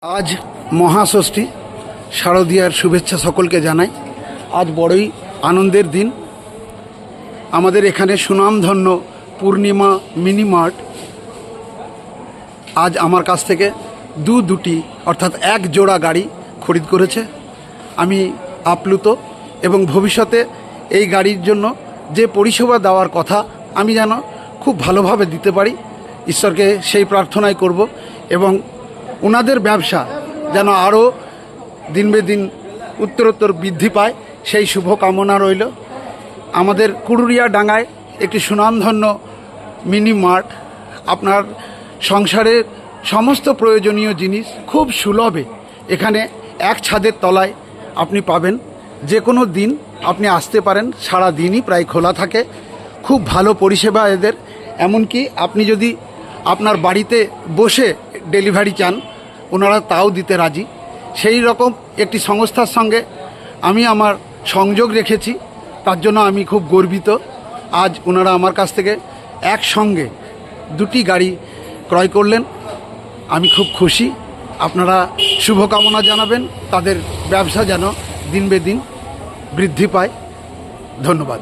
আজ মহাষষ্ঠী, শারদীয়ার শুভেচ্ছা সকলকে জানাই। আজ বড়ই আনন্দের দিন। আমাদের এখানে সুনামধন্য পূর্ণিমা মিনি মার্ট আজ আমার কাছ থেকে দুটি অর্থাৎ এক জোড়া গাড়ি খরিদ করেছে। আমি আপ্লুত এবং ভবিষ্যতে এই গাড়ির জন্য যে পরিষেবা দেওয়ার কথা আমি যেন খুব ভালোভাবে দিতে পারি, ঈশ্বরকে সেই প্রার্থনাই করব এবং ওনাদের ব্যবসা যেন আরও দিন উত্তরোত্তর বৃদ্ধি পায় সেই শুভ কামনা রইল। আমাদের কুড়ুরিয়া ডাঙ্গায় একটি সুনামধন্য মিনি মার্ট, আপনার সংসারের সমস্ত প্রয়োজনীয় জিনিস খুব সুলভে এখানে এক ছাদের তলায় আপনি পাবেন। যে কোনো দিন আপনি আসতে পারেন, সারা দিনই প্রায় খোলা থাকে। খুব ভালো পরিষেবা এদের। এমনকি আপনি যদি আপনার বাড়িতে বসে ডেলিভারি চান, ওনারা তাও দিতে রাজি। সেই রকম একটি সংস্থার সঙ্গে আমি আমার সংযোগ রেখেছি, তার জন্য আমি খুব গর্বিত। আজ ওনারা আমার কাছ থেকে একসঙ্গে দুটি গাড়ি ক্রয় করলেন, আমি খুব খুশি। আপনারা শুভকামনা জানাবেন, তাদের ব্যবসা যেন দিন বৃদ্ধি পায়। ধন্যবাদ।